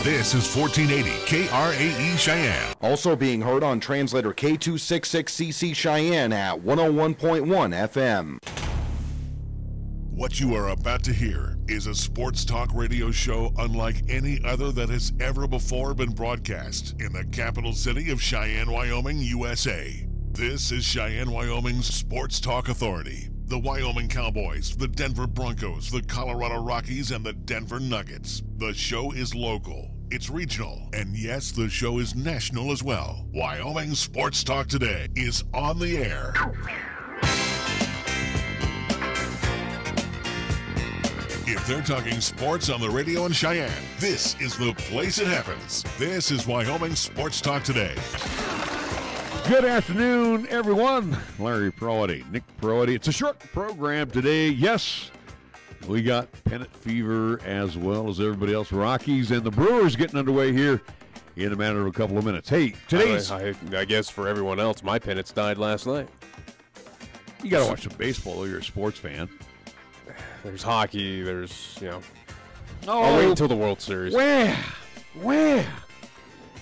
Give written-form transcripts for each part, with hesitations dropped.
This is 1480 KRAE Cheyenne. Also being heard on translator K266CC Cheyenne at 101.1 FM. What you are about to hear is a sports talk radio show unlike any other that has ever before been broadcast in the capital city of Cheyenne, Wyoming, USA. This is Cheyenne, Wyoming's Sports Talk Authority. The Wyoming Cowboys, the Denver Broncos, the Colorado Rockies, and the Denver Nuggets. The show is local, it's regional, and yes, the show is national as well. Wyoming Sports Talk Today is on the air. If they're talking sports on the radio in Cheyenne, this is the place it happens. This is Wyoming Sports Talk Today. Good afternoon, everyone. Larry Perotti, Nick Perotti. It's a short program today. Yes, we got pennant fever as well as everybody else. Rockies and the Brewers getting underway here in a matter of a couple of minutes. Hey, today's... I guess for everyone else, my pennants died last night. You got to watch some baseball, though. You're a sports fan. There's hockey. There's, Oh, I'll wait until the World Series. Where?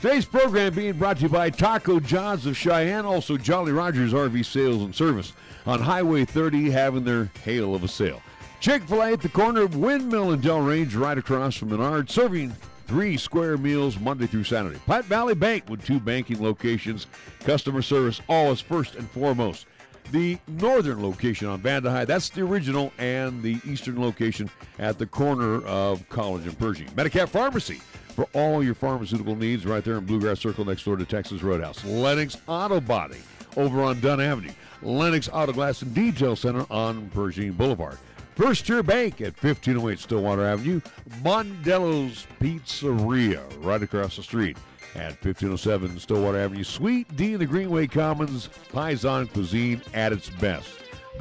Today's program being brought to you by Taco John's of Cheyenne, also Jolly Rogers RV Sales and Service on Highway 30 having their hail of a sale. Chick-fil-A at the corner of Windmill and Del Range right across from Menard, serving 3 square meals Monday through Saturday. Platte Valley Bank with 2 banking locations. Customer service always first and foremost. The northern location on Vanda High, that's the original, and the eastern location at the corner of College and Pershing. Medicap Pharmacy for all your pharmaceutical needs right there in Bluegrass Circle next door to Texas Roadhouse. Lennox Auto Body over on Dunn Avenue. Lennox Auto Glass and Detail Center on Pershing Boulevard. First Tier Bank at 1508 Stillwater Avenue. Mondello's Pizzeria right across the street at 1507 Stillwater Avenue. Sweet D in the Greenway Commons, Paisan cuisine at its best.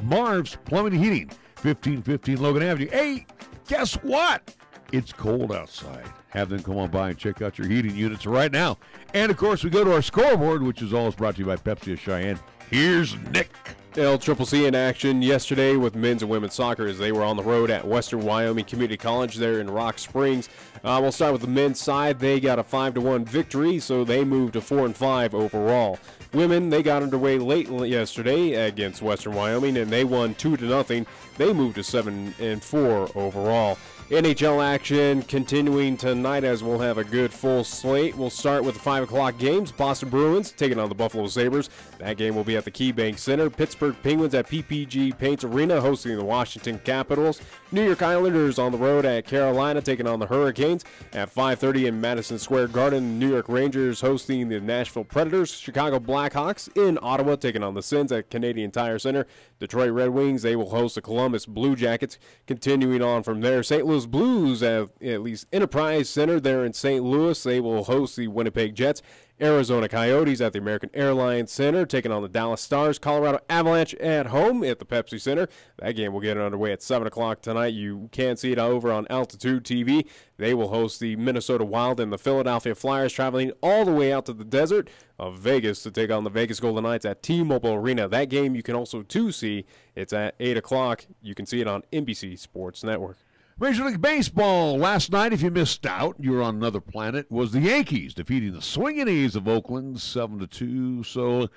Marv's Plumbing and Heating, 1515 Logan Avenue. Hey, guess what? It's cold outside. Have them come on by and check out your heating units right now. And, of course, we go to our scoreboard, which is always brought to you by Pepsi of Cheyenne. Here's Nick. LCCC in action yesterday with men's and women's soccer as they were on the road at Western Wyoming Community College there in Rock Springs. We'll start with the men's side. They got a 5-1 victory, so they moved to 4-5 overall. Women, they got underway late yesterday against Western Wyoming, and they won 2-0. They moved to 7-4 overall. NHL action continuing tonight as we'll have a good full slate. We'll start with the 5 o'clock games. Boston Bruins taking on the Buffalo Sabres. That game will be at the KeyBank Center. Pittsburgh Penguins at PPG Paints Arena hosting the Washington Capitals. New York Islanders on the road at Carolina taking on the Hurricanes. At 5:30 in Madison Square Garden, New York Rangers hosting the Nashville Predators. Chicago Blackhawks in Ottawa taking on the Sens at Canadian Tire Center. Detroit Red Wings, they will host the Columbus Blue Jackets. Continuing on from there, St. Louis Blues at least Enterprise Center there in St. Louis. They will host the Winnipeg Jets. Arizona Coyotes at the American Airlines Center taking on the Dallas Stars. Colorado Avalanche at home at the Pepsi Center. That game will get underway at 7 o'clock tonight. You can see it over on Altitude TV. They will host the Minnesota Wild and the Philadelphia Flyers, traveling all the way out to the desert of Vegas to take on the Vegas Golden Knights at T-Mobile Arena. That game you can also see. It's at 8 o'clock. You can see it on NBC Sports Network. Major League Baseball last night, if you missed out, you were on another planet, was the Yankees defeating the Swingin' A's of Oakland 7-2. So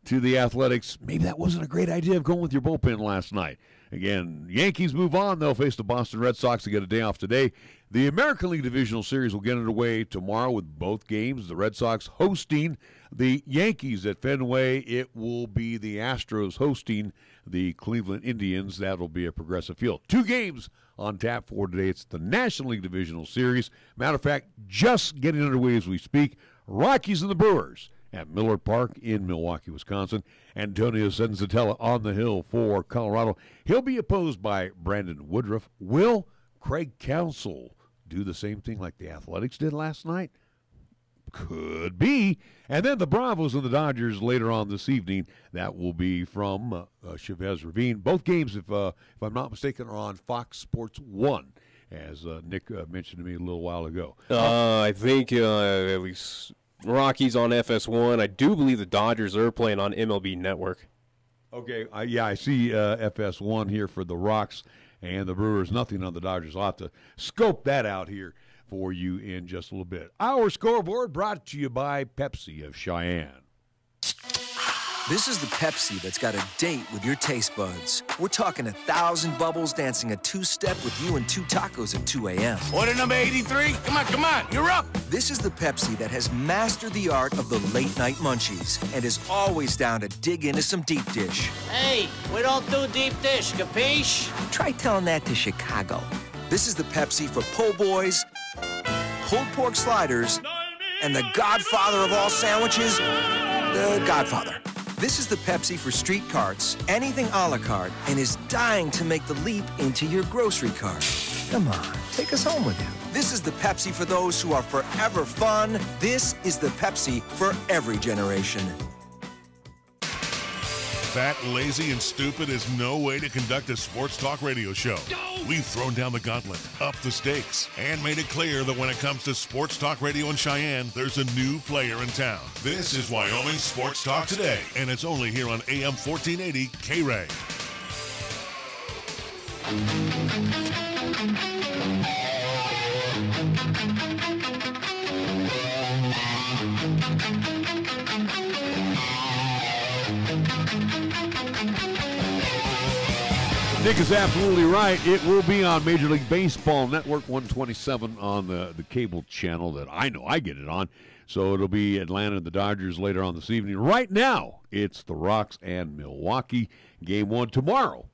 to the Athletics, maybe that wasn't a great idea of going with your bullpen last night. Again, Yankees move on. They'll face the Boston Red Sox to get a day off today. The American League Divisional Series will get underway tomorrow with both games. The Red Sox hosting the Yankees at Fenway. It will be the Astros hosting the Cleveland Indians. That'll be a Progressive Field. 2 games on tap for today. It's the National League Divisional Series. Matter of fact, just getting underway as we speak. Rockies and the Brewers at Millard Park in Milwaukee, Wisconsin. Antonio Senzatella on the hill for Colorado. He'll be opposed by Brandon Woodruff. Will Craig Counsell do the same thing like the Athletics did last night? Could be. And then the Bravos and the Dodgers later on this evening. That will be from Chavez Ravine. Both games, if I'm not mistaken, are on Fox Sports 1, as Nick mentioned to me a little while ago. I think at least Rockies on FS1. I do believe the Dodgers are playing on MLB Network. Okay, I see FS1 here for the Rocks and the Brewers. Nothing on the Dodgers. I'll have to scope that out here. for you in just a little bit. Our scoreboard brought to you by Pepsi of Cheyenne. This is the Pepsi that's got a date with your taste buds. We're talking 1,000 bubbles dancing a two-step with you and 2 tacos at 2 a.m. Order number 83? Come on, you're up. This is the Pepsi that has mastered the art of the late-night munchies and is always down to dig into some deep dish. Hey, we don't do deep dish, capiche? Try telling that to Chicago. This is the Pepsi for po' boys, pulled pork sliders, and the godfather of all sandwiches, the Godfather. This is the Pepsi for street carts, anything a la carte, and is dying to make the leap into your grocery cart. Come on, take us home with you. This is the Pepsi for those who are forever fun. This is the Pepsi for every generation. Fat, lazy, and stupid is no way to conduct a sports talk radio show. We've thrown down the gauntlet, upped the stakes, and made it clear that when it comes to sports talk radio in Cheyenne, there's a new player in town. This is Wyoming Sports Talk Today, and it's only here on AM 1480 KRAE. Nick is absolutely right. It will be on Major League Baseball Network 127 on the cable channel that I know I get it on. So it'll be Atlanta and the Dodgers later on this evening. Right now, it's the Rocks and Milwaukee. Game 1 tomorrow.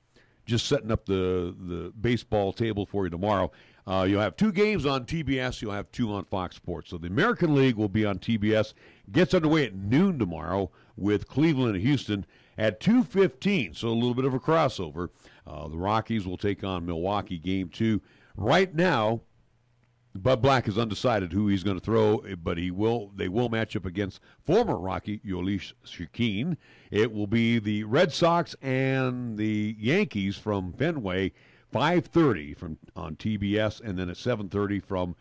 Just setting up the baseball table for you tomorrow. You'll have 2 games on TBS. You'll have 2 on Fox Sports. So the American League will be on TBS. Gets underway at noon tomorrow with Cleveland and Houston at 2:15. So a little bit of a crossover. The Rockies will take on Milwaukee Game 2. Right now, Bud Black is undecided who he's going to throw, but they will match up against former Rocky Yoelish Shakeen. It will be the Red Sox and the Yankees from Fenway, 5:30 on TBS, and then at 7:30 from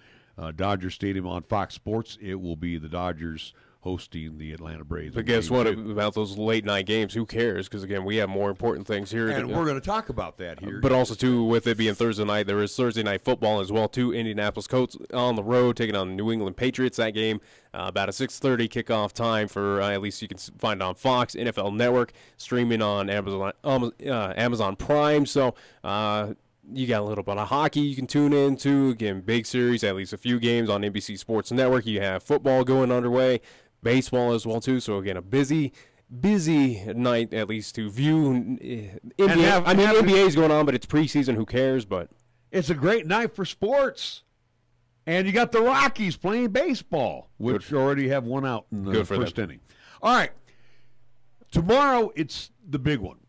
Dodger Stadium on Fox Sports. It will be the Dodgers hosting the Atlanta Braves. But guess what about those late-night games? Who cares? Because, again, we have more important things here. And we're going to talk about that here. But also, too, with it being Thursday night, there is Thursday night football as well, too. Indianapolis Colts on the road taking on the New England Patriots. That game, about a 6:30 kickoff time for, at least you can find it on Fox, NFL Network, streaming on Amazon Prime. So, you got a little bit of hockey you can tune into. Again, big series, at least a few games on NBC Sports Network. You have football going underway. Baseball as well, too. So, again, a busy night, at least, to view. NBA is going on, but it's preseason. Who cares? But it's a great night for sports. And you got the Rockies playing baseball, which already have one out in the first inning. All right. Tomorrow, it's the big one.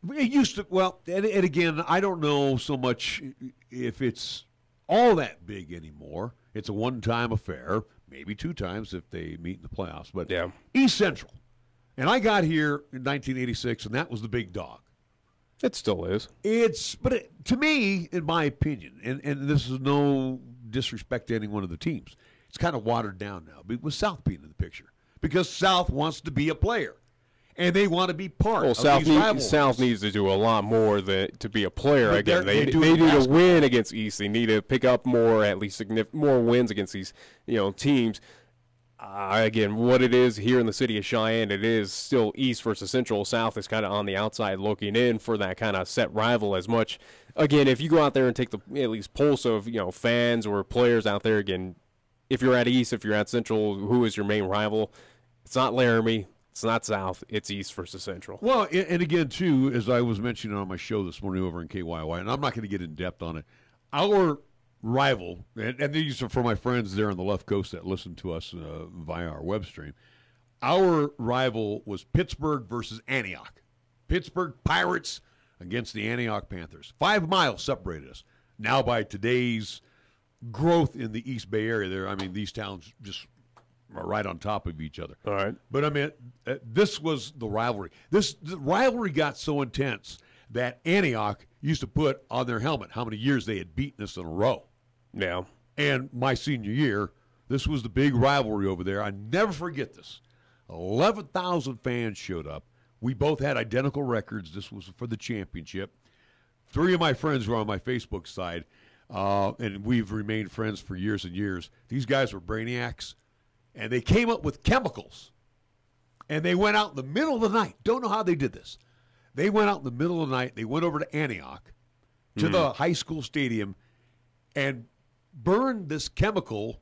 It used to, and again, I don't know so much if it's all that big anymore. It's a one-time affair. Maybe 2 times if they meet in the playoffs. But yeah. East Central. And I got here in 1986, and that was the big dog. It still is. To me, in my opinion, and this is no disrespect to any one of the teams, it's kind of watered down now, with South being in the picture. Because South wants to be a player. And they want to be part of these rivalries. South needs to do a lot more to be a player. Again, they need to win against East. They need to pick up more, at least more wins against these teams. Again, what it is here in the city of Cheyenne, it is still East versus Central. South is kind of on the outside looking in for that kind of set rival as much. Again, if you go out there and take the at least pulse of fans or players out there, again, if you're at East, if you're at Central, who is your main rival? It's not Laramie. It's not South. It's East versus Central. Well, and again, too, as I was mentioning on my show this morning over in KYY, and I'm not going to get in depth on it, our rival, and these are for my friends there on the left coast that listen to us via our web stream, our rival was Pittsburgh versus Antioch. Pittsburgh Pirates against the Antioch Panthers. 5 miles separated us. Now by today's growth in the East Bay area there, these towns just are right on top of each other. All right. But, this was the rivalry. The rivalry got so intense that Antioch used to put on their helmet how many years they had beaten us in a row. Yeah. And my senior year, this was the big rivalry over there. I never forget this. 11,000 fans showed up. We both had identical records. This was for the championship. 3 of my friends were on my Facebook side. and we've remained friends for years and years. These guys were brainiacs, and they came up with chemicals, and they went out in the middle of the night. Don't know how they did this. They went out in the middle of the night. They went over to Antioch, to the high school stadium, and burned this chemical,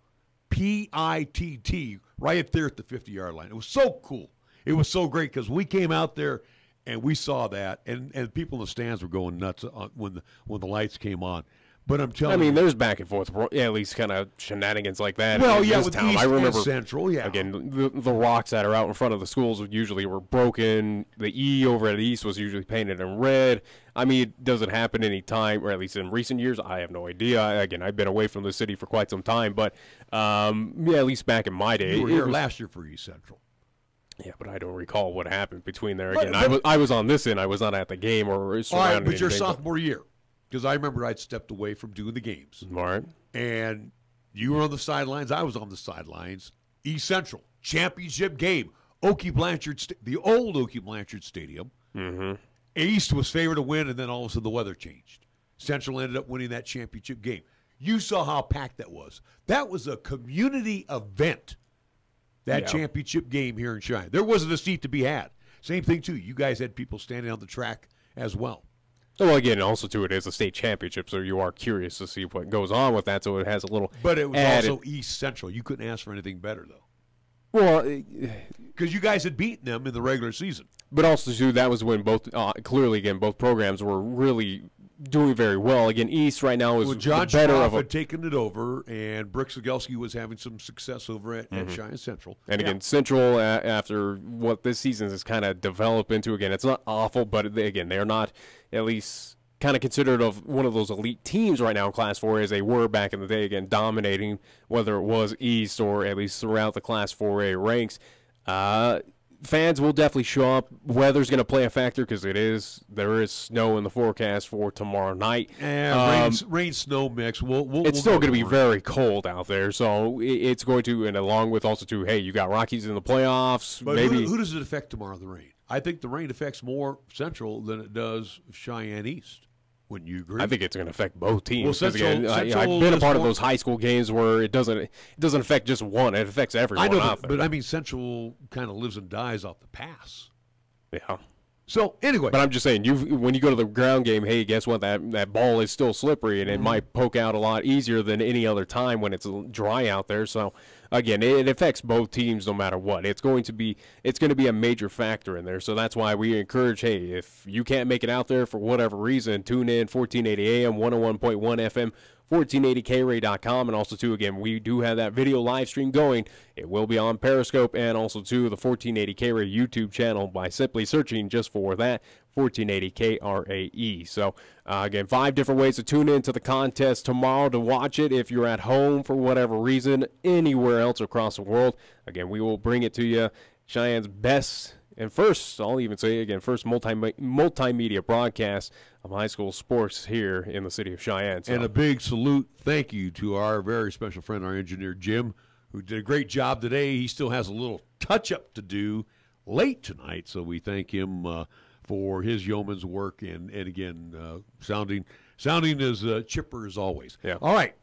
PITT, right there at the 50-yard line. It was so cool. It was so great because we came out there and we saw that, and people in the stands were going nuts when the lights came on. But I'm telling you, there's back and forth, at least kind of shenanigans like that. Well, yeah, with with town. East I remember, and Central, yeah. Again, the rocks that are out in front of the schools usually were broken. The E over at East was usually painted in red. I mean, it doesn't happen any time, or at least in recent years. I have no idea. Again, I've been away from the city for quite some time, but at least back in my day. You were here last year for East Central. Yeah, but I don't recall what happened between there. Again, I was on this end. I was not at the game or surrounding. All right, but your sophomore year. Because I remember I'd stepped away from doing the games. All right. And you were on the sidelines. I was on the sidelines. East Central, championship game. The old Oakey Blanchard Stadium. Mm-hmm. East was favored to win, and then all of a sudden the weather changed. Central ended up winning that championship game. You saw how packed that was. That was a community event, that championship game here in Cheyenne. There wasn't a seat to be had. Same thing, too. You guys had people standing on the track as well. Well, again, also, too, it is a state championship, so you are curious to see what goes on with that, so it has a little But it was added. also East Central. You couldn't ask for anything better, though. Well, because you guys had beaten them in the regular season. But also, too, that was when both programs were really doing very well. Again, East right now is John the better Schroff of had taken it over, and Brooks Sigelski was having some success over at Cheyenne Central. And again, Central, after what this season has kind of developed into, again, it's not awful, but they're not at least kind of considered of one of those elite teams right now in Class 4 as they were back in the day, again, dominating whether it was East or at least throughout the Class 4A ranks. Fans will definitely show up. Weather's going to play a factor because there is snow in the forecast for tomorrow night. And rain snow mix. It's still going to be very cold out there, so it's going to, and along with also too, hey, you got Rockies in the playoffs. But maybe who does it affect tomorrow? The rain. I think the rain affects more Central than it does Cheyenne East. Wouldn't you agree? I think it's going to affect both teams. Well, Central I've been a part of those high school games where it doesn't affect just one; it affects everyone. I know, out there. but I mean, Central kind of lives and dies off the pass. Yeah. So anyway, but I'm just saying, when you go to the ground game, hey, guess what? That ball is still slippery, and it might poke out a lot easier than any other time when it's dry out there. So again, it affects both teams no matter what. It's going to be a major factor in there. So that's why we encourage, hey, if you can't make it out there for whatever reason, tune in 1480 AM, 101.1 FM. 1480KRAE.com, and also, too, again, we do have that video live stream going. It will be on Periscope and also, too, the 1480KRAE YouTube channel by simply searching just for that, 1480KRAE. So, again, 5 different ways to tune in to the contest tomorrow to watch it if you're at home for whatever reason, anywhere else across the world. Again, we will bring it to you, Cheyenne's best and first, I'll even say again, first multimedia broadcast of high school sports here in the city of Cheyenne. So. And a big salute, thank you to our very special friend, our engineer, Jim, who did a great job today. He still has a little touch-up to do late tonight, so we thank him for his yeoman's work and again, sounding as chipper as always. Yeah. All right,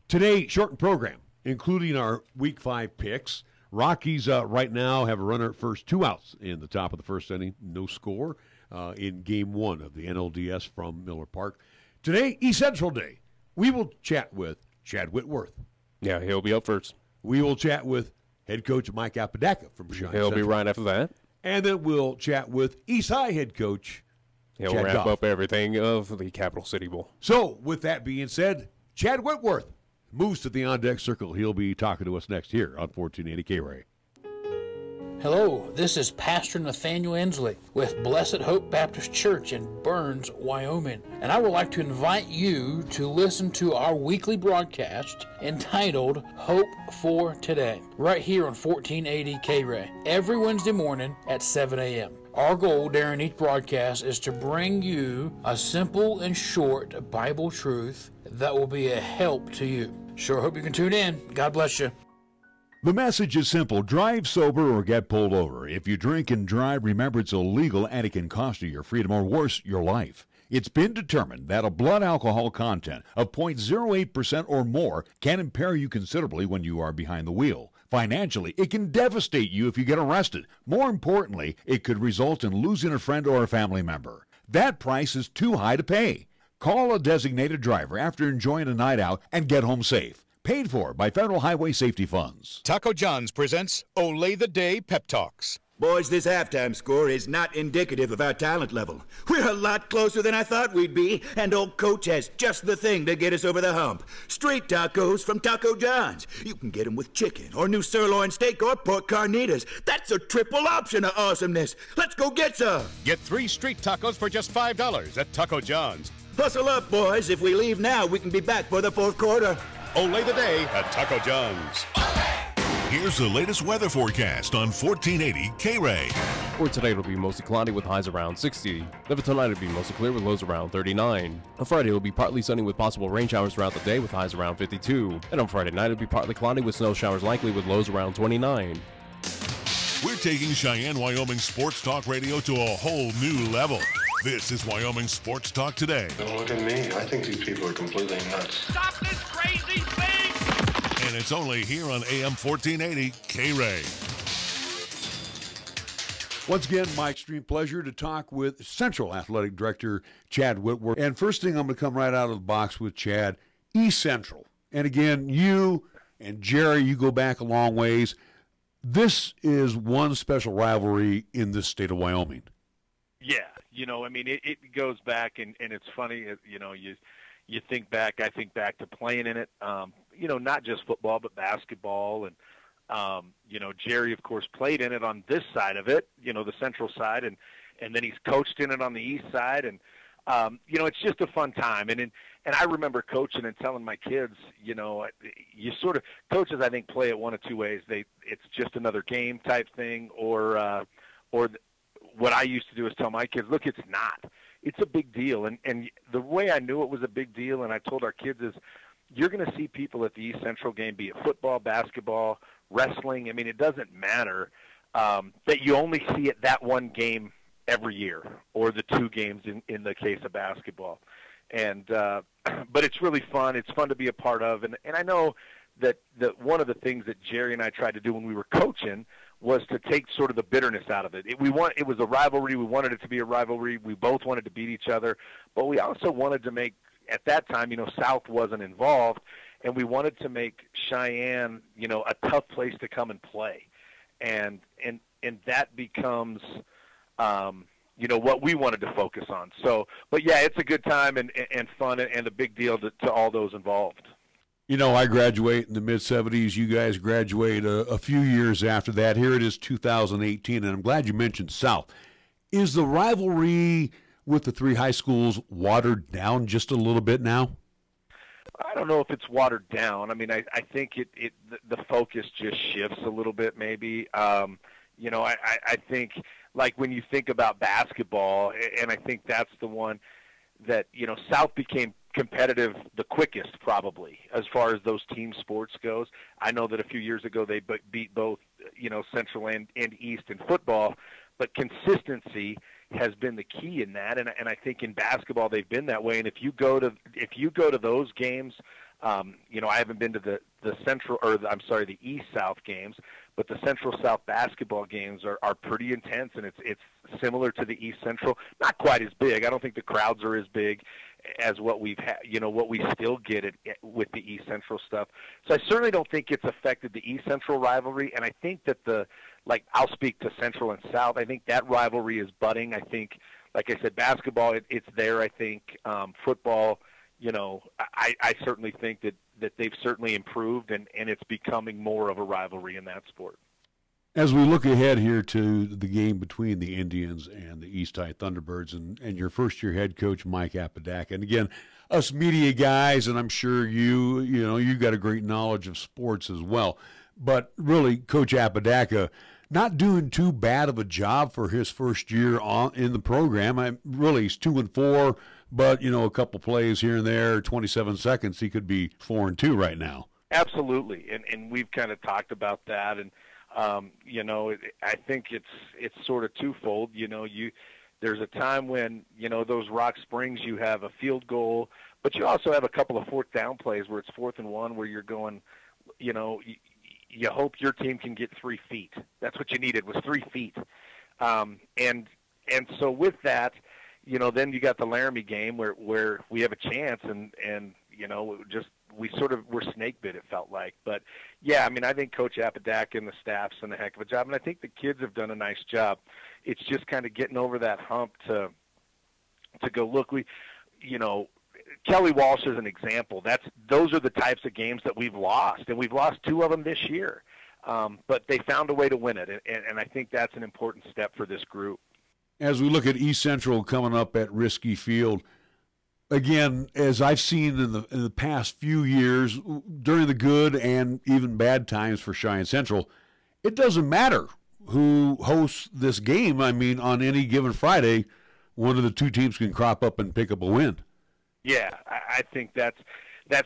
today, shortened program, including our Week 5 picks. Rockies right now have a runner at first, 2 outs in the top of the first inning, no score in Game 1 of the NLDS from Miller Park. Today, East Central Day, we will chat with Chad Whitworth. Yeah, he'll be up first. We will chat with head coach Mike Apodaca from Cheyenne He'll Central. be right after that. And then we'll chat with East High head coach He'll Chad wrap Goff. up everything of the Capital City Bowl. So, with that being said, Chad Whitworth moves to the on-deck circle. He'll be talking to us next here on 1480 KRAE. Hello, this is Pastor Nathaniel Ensley with Blessed Hope Baptist Church in Burns, Wyoming, and I would like to invite you to listen to our weekly broadcast entitled Hope for Today, right here on 1480 KRAE, every Wednesday morning at 7 a.m. Our goal during each broadcast is to bring you a simple and short Bible truth that will be a help to you. Sure hope you can tune in. God bless you. The message is simple. Drive sober or get pulled over. If you drink and drive, remember it's illegal and it can cost you your freedom or worse, your life. It's been determined that a blood alcohol content of 0.08% or more can impair you considerably when you are behind the wheel. Financially, it can devastate you if you get arrested. More importantly, it could result in losing a friend or a family member. That price is too high to pay. Call a designated driver after enjoying a night out and get home safe. Paid for by Federal Highway Safety Funds. Taco John's presents Olay the Day Pep Talks. Boys, this halftime score is not indicative of our talent level. We're a lot closer than I thought we'd be, and old Coach has just the thing to get us over the hump. Street tacos from Taco John's. You can get them with chicken or new sirloin steak or pork carnitas. That's a triple option of awesomeness. Let's go get some. Get 3 street tacos for just $5 at Taco John's. Hustle up, boys. If we leave now, we can be back for the fourth quarter. Olay the Day at Taco John's. Here's the latest weather forecast on 1480 KRAE. For today, it'll be mostly cloudy with highs around 60. Then for tonight, it'll be mostly clear with lows around 39. On Friday, it'll be partly sunny with possible rain showers throughout the day with highs around 52. And on Friday night, it'll be partly cloudy with snow showers likely with lows around 29. We're taking Cheyenne, Wyoming Sports Talk Radio to a whole new level. This is Wyoming Sports Talk Today. Don't look at me. I think these people are completely nuts. Stop this crazy thing! And it's only here on AM 1480 KRAE. Once again, my extreme pleasure to talk with Central Athletic Director Chad Whitworth. And first thing, I'm going to come right out of the box with Chad, East Central. And again, you and Jerry, you go back a long ways. This is one special rivalry in this state of Wyoming. Yeah, it goes back, and it's funny, you think back, I think back to playing in it, not just football, but basketball. And, Jerry, of course, played in it on this side of it, the central side, and then he's coached in it on the east side. And, it's just a fun time. And I remember coaching and telling my kids, you sort of, coaches, I think, play it one of two ways. It's just another game type thing, or what I used to do is tell my kids, look, it's not. It's a big deal. And the way I knew it was a big deal, and I told our kids, is you're going to see people at the East Central game, be it football, basketball, wrestling. I mean, it doesn't matter that you only see it that one game every year, or the 2 games in the case of basketball. And but it's really fun. It's fun to be a part of. And I know that one of the things that Jerry and I tried to do when we were coaching was to take sort of the bitterness out of it. It was a rivalry. We wanted it to be a rivalry. We both wanted to beat each other, but we also wanted to make, at that time, South wasn't involved, and we wanted to make Cheyenne, a tough place to come and play, and that becomes, what we wanted to focus on. So, but yeah, it's a good time and fun and a big deal to all those involved. I graduate in the mid-'70s. You guys graduate a few years after that. Here it is 2018, and I'm glad you mentioned South. Is the rivalry with the 3 high schools watered down just a little bit now? I don't know if it's watered down. I mean, I think the focus just shifts a little bit maybe. I think, like when you think about basketball, and I think that's the one that, South became competitive the quickest probably as far as those team sports goes. I know that a few years ago they beat both, Central and East in football, but consistency has been the key in that, and I think in basketball they've been that way. And if you go to those games, I haven't been to the East South games, but the Central South basketball games are pretty intense, and it's similar to the East Central. Not quite as big. I don't think the crowds are as big as what we've had, what we still get with the East Central stuff. So I certainly don't think it's affected the East Central rivalry, and I think that I'll speak to Central and South. I think that rivalry is budding. I think, like I said, basketball, it's there. I think football, I certainly think that they've certainly improved, and it's becoming more of a rivalry in that sport. As we look ahead here to the game between the Indians and the East High Thunderbirds and your first-year head coach, Mike Apodaca, and again, us media guys, and I'm sure you've got a great knowledge of sports as well, but really, Coach Apodaca not doing too bad of a job for his first year in the program. He's 2-4, but, a couple plays here and there, 27 seconds, he could be 4-2 right now. Absolutely, and we've kind of talked about that, and I think it's sort of twofold. There's a time when, those Rock Springs, you have a field goal, but you also have a couple of fourth down plays where it's 4th and 1 where you're going, you hope your team can get 3 feet. That's what you needed, was 3 feet. And so with that, then you got the Laramie game where we have a chance and we sort of were snake bit, it felt like. But yeah, I think Coach Apodaca and the staff's done a heck of a job, and I think the kids have done a nice job. It's just kind of getting over that hump to go, look, Kelly Walsh is an example. Those are the types of games that we've lost, and we've lost 2 of them this year. But they found a way to win it, and I think that's an important step for this group. As we look at East Central coming up at Risky Field, again, as I've seen in the past few years, during the good and even bad times for Cheyenne Central, it doesn't matter who hosts this game. On any given Friday, one of the 2 teams can crop up and pick up a win. Yeah, I think that's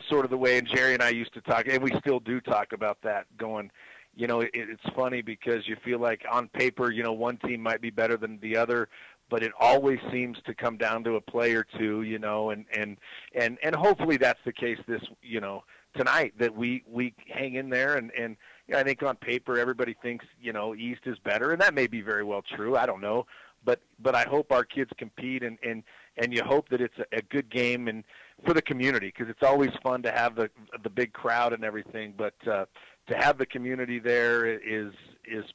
sort of the way, and Jerry and I used to talk, and we still do talk about that, going, it's funny because you feel like on paper, one team might be better than the other, but it always seems to come down to a play or two, and hopefully that's the case this, tonight, that we hang in there, and I think on paper everybody thinks, East is better, and that may be very well true. I don't know. But I hope our kids compete, and you hope that it's a good game and for the community, because it's always fun to have the big crowd and everything. But to have the community there is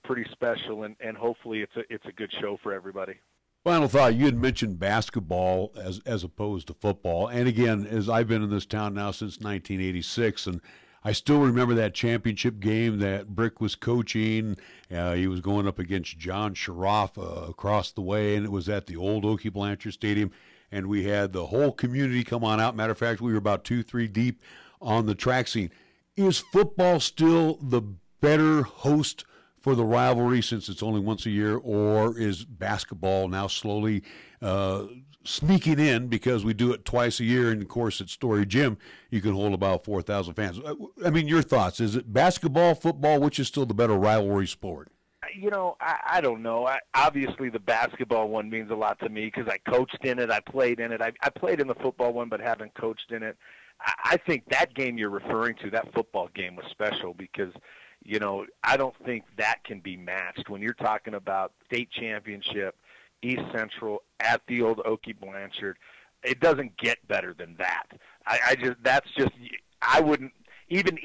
pretty special, and hopefully it's a good show for everybody. Final thought, you had mentioned basketball as opposed to football. And again, as I've been in this town now since 1986, and I still remember that championship game that Brick was coaching. He was going up against John Sharoff across the way, and it was at the old Okie Blanchard Stadium. And we had the whole community come on out. Matter of fact, we were about 2-3 deep on the track scene. Is football still the better host for the rivalry since it's only once a year, or is basketball now slowly sneaking in because we do it twice a year? And of course, at Story Gym, you can hold about 4,000 fans. Your thoughts? Is it basketball, football? Which is still the better rivalry sport? I don't know. Obviously, the basketball one means a lot to me because I coached in it. I played in it. I played in the football one, but haven't coached in it. I think that game you're referring to, that football game, was special because, I don't think that can be matched when you're talking about state championship, East Central at the old Okie Blanchard. It doesn't get better than that. I wouldn't even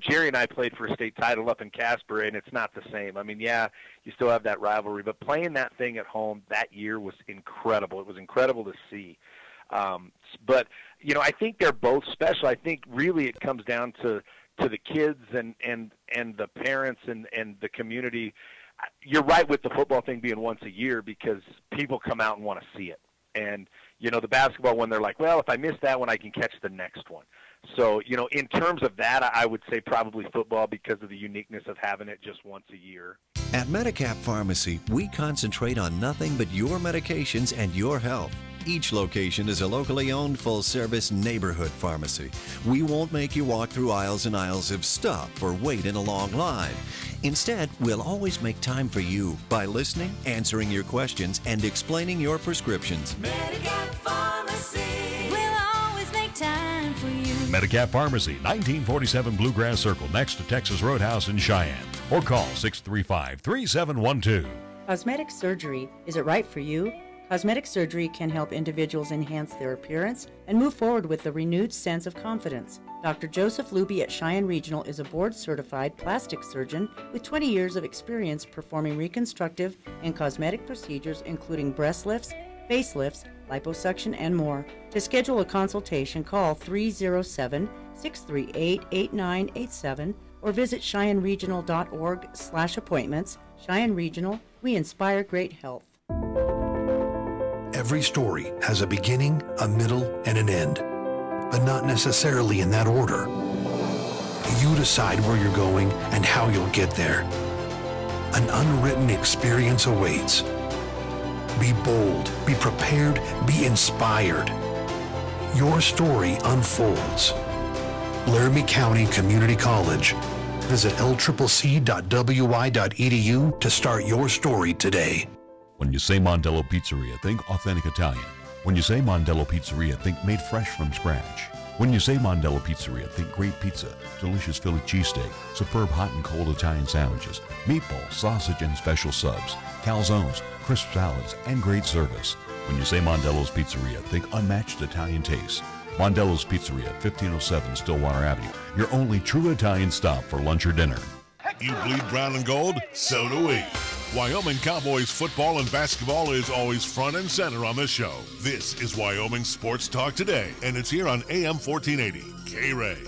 Jerry and I played for a state title up in Casper, and it's not the same. Yeah, you still have that rivalry, but playing that thing at home that year was incredible. It was incredible to see. But I think they're both special. I think really it comes down to the kids and the parents and the community. You're right with the football thing being once a year because people come out and want to see it. And, the basketball one, they're like, well, if I miss that one, I can catch the next one. So, in terms of that, I would say probably football because of the uniqueness of having it just once a year. At Medicap Pharmacy, we concentrate on nothing but your medications and your health. Each location is a locally owned full-service neighborhood pharmacy. We won't make you walk through aisles and aisles of stuff or wait in a long line. Instead, we'll always make time for you by listening, answering your questions, and explaining your prescriptions. Medicap Pharmacy, we'll always make time for you. Medicap Pharmacy, 1947 Bluegrass Circle, next to Texas Roadhouse in Cheyenne. Or call 635-3712. Cosmetic surgery, is it right for you? Cosmetic surgery can help individuals enhance their appearance and move forward with a renewed sense of confidence. Dr. Joseph Luby at Cheyenne Regional is a board-certified plastic surgeon with 20 years of experience performing reconstructive and cosmetic procedures including breast lifts, facelifts, liposuction, and more. To schedule a consultation, call 307-638-8987 or visit CheyenneRegional.org/appointments. Cheyenne Regional, we inspire great health. Every story has a beginning, a middle, and an end, but not necessarily in that order. You decide where you're going and how you'll get there. An unwritten experience awaits. Be bold, be prepared, be inspired. Your story unfolds. Laramie County Community College. Visit lccc.wi.edu to start your story today. When you say Mondello Pizzeria, think authentic Italian. When you say Mondello Pizzeria, think made fresh from scratch. When you say Mondello Pizzeria, think great pizza, delicious Philly cheesesteak, superb hot and cold Italian sandwiches, meatballs, sausage and special subs, calzones, crisp salads, and great service. When you say Mondello's Pizzeria, think unmatched Italian taste. Mondello's Pizzeria, 1507 Stillwater Avenue, your only true Italian stop for lunch or dinner. You bleed brown and gold? So do we. Wyoming Cowboys football and basketball is always front and center on this show. This is Wyoming Sports Talk Today, and it's here on AM 1480, KRAE.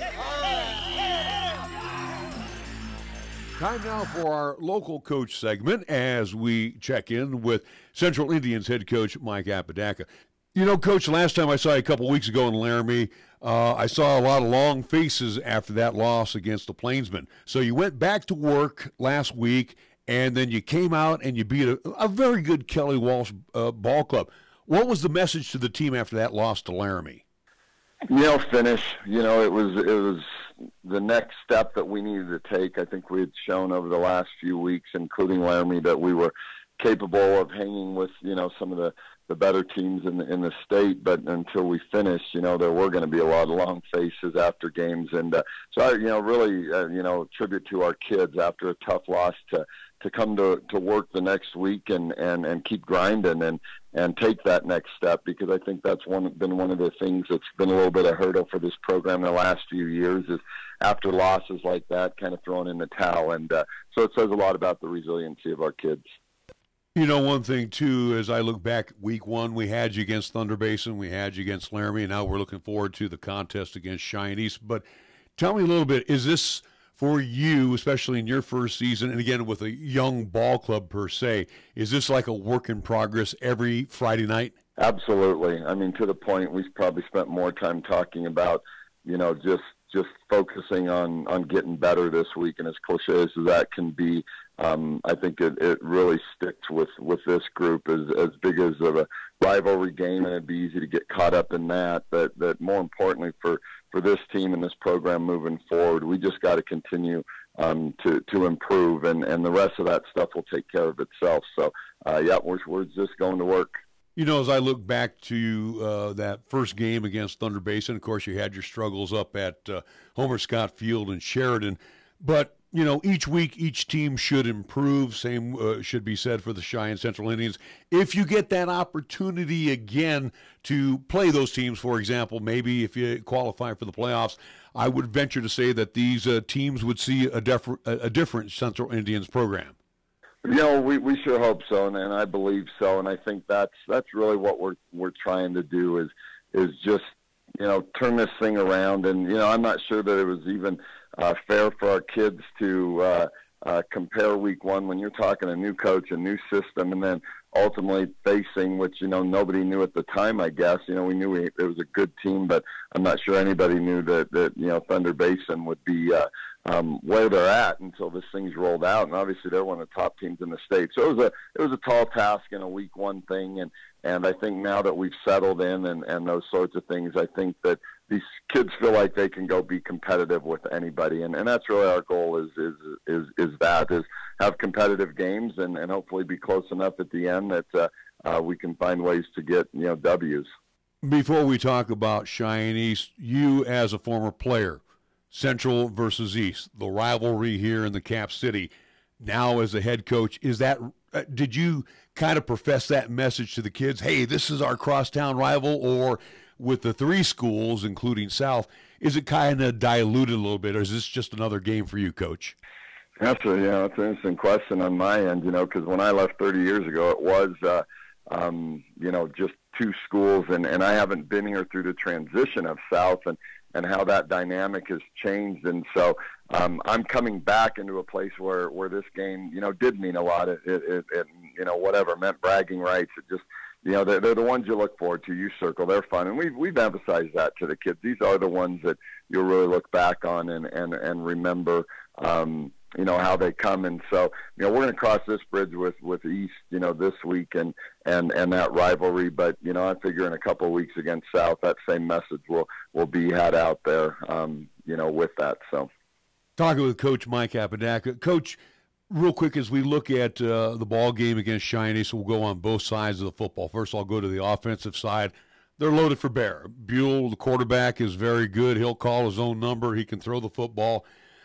Time now for our local coach segment as we check in with Central Indians head coach Mike Apodaca. You know, Coach, last time I saw you a couple weeks ago in Laramie, I saw a lot of long faces after that loss against the Plainsmen. So you went back to work last week, and then you came out and you beat a very good Kelly Walsh ball club. What was the message to the team after that loss to Laramie? Finish. It was the next step that we needed to take. I think we had shown over the last few weeks, including Laramie, that we were capable of hanging with, some of the better teams in the state. But until we finished, there were going to be a lot of long faces after games. And so I, really, tribute to our kids after a tough loss to come to work the next week and keep grinding and take that next step, because I think that's been one of the things that's been a little bit of a hurdle for this program in the last few years, is after losses like that, kind of throwing in the towel. And so it says a lot about the resiliency of our kids. One thing, too, as I look back, week one, we had you against Thunder Basin, we had you against Laramie, and now we're looking forward to the contest against Cheyenne East. But tell me a little bit, is this for you, especially in your first season, and again with a young ball club per se, is this like a work in progress every Friday night? Absolutely. I mean, to the point we probably spent more time talking about, just focusing on getting better this week. And as cliche as that can be, I think it really sticks with this group as big as of a rivalry game, and it'd be easy to get caught up in that. But more importantly for this team and this program moving forward, we just got to continue to improve, and the rest of that stuff will take care of itself. So, we're just going to work. As I look back to that first game against Thunder Basin, of course, you had your struggles up at Homer Scott Field in Sheridan. But, each week, each team should improve. Same should be said for the Cheyenne Central Indians. If you get that opportunity again to play those teams, for example, maybe if you qualify for the playoffs, I would venture to say that these teams would see a different Central Indians program. We sure hope so, and I believe so, and I think that's really what we're trying to do is just turn this thing around. And I'm not sure that it was even fair for our kids to compare week one when you're talking a new coach, a new system, and then ultimately facing, which nobody knew at the time. I guess we knew it was a good team, but I'm not sure anybody knew that Thunder Basin would be where they're at until this thing's rolled out. And obviously they're one of the top teams in the state. So it was a tall task and a week one thing. And I think now that we've settled in and those sorts of things, I think that these kids feel like they can go be competitive with anybody. And that's really our goal is have competitive games and hopefully be close enough at the end that we can find ways to get, W's. Before we talk about Cheyenne East, you as a former player, Central versus East, the rivalry here in the Cap City, now as a head coach, did you kind of profess that message to the kids? Hey, this is our crosstown rival, or with the three schools, including South, is it kind of diluted a little bit, or is this just another game for you, Coach? That's an interesting question on my end, because when I left 30 years ago, it was, just two schools, and I haven't been here through the transition of South and how that dynamic has changed. And so I'm coming back into a place where this game, did mean a lot. It whatever meant bragging rights. It just, they're the ones you look forward to. You circle. They're fun. And we've emphasized that to the kids. These are the ones that you'll really look back on and remember, how they come. And so, we're going to cross this bridge with East, this week and that rivalry. But, I figure in a couple of weeks against South, that same message will be had out there, with that. So, talking with Coach Mike Apodaca. Coach, Real quick, as we look at the ball game against Cheyenne, so we'll go on both sides of the football. First, I'll go to the offensive side. They're loaded for bear. Buell, the quarterback, is very good. He'll call his own number. He can throw the football.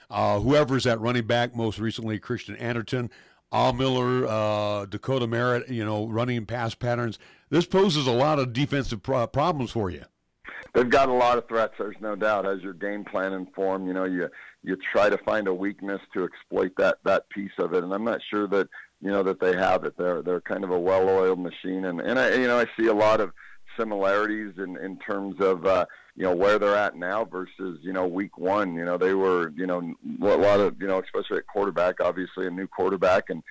Whoever's at running back, most recently Christian Anderton, Al Miller, Dakota Merritt, running pass patterns. This poses a lot of defensive problems for you. They've got a lot of threats, there's no doubt. As your game plan informed, you try to find a weakness to exploit that piece of it, and I'm not sure that that they have it. They're kind of a well-oiled machine, and I see a lot of similarities in terms of where they're at now versus week one. They were a lot of especially at quarterback, obviously a new quarterback and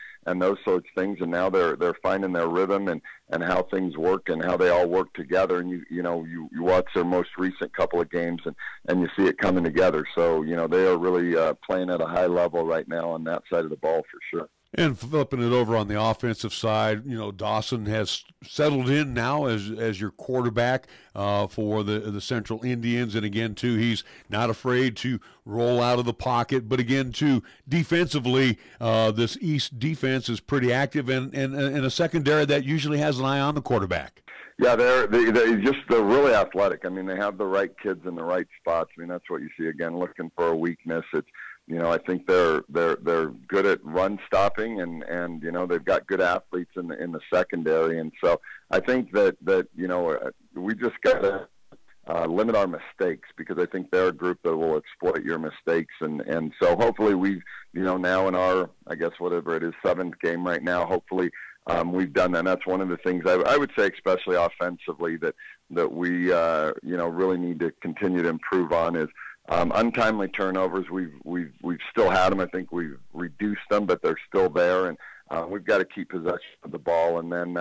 those sorts of things, and now they're finding their rhythm and how things work and how they all work together. And you watch their most recent couple of games and you see it coming together. So they are really playing at a high level right now on that side of the ball for sure. And flipping it over on the offensive side, Dawson has settled in now as your quarterback for the Central Indians. And again, too, he's not afraid to roll out of the pocket. But again, too, defensively, this East defense is pretty active and a secondary that usually has an eye on the quarterback. Yeah, they're really athletic. I mean, they have the right kids in the right spots. I mean, that's what you see again, looking for a weakness. It's I think they're good at run stopping, and they've got good athletes in the secondary, and so I think that we just got to limit our mistakes, because I think they're a group that will exploit your mistakes, and so hopefully we've now in our, I guess whatever it is, 7th game right now, hopefully we've done that. And that's one of the things I would say, especially offensively, that we really need to continue to improve on is. Untimely turnovers, we've still had them. I think we've reduced them, but they're still there, and we've got to keep possession of the ball. And then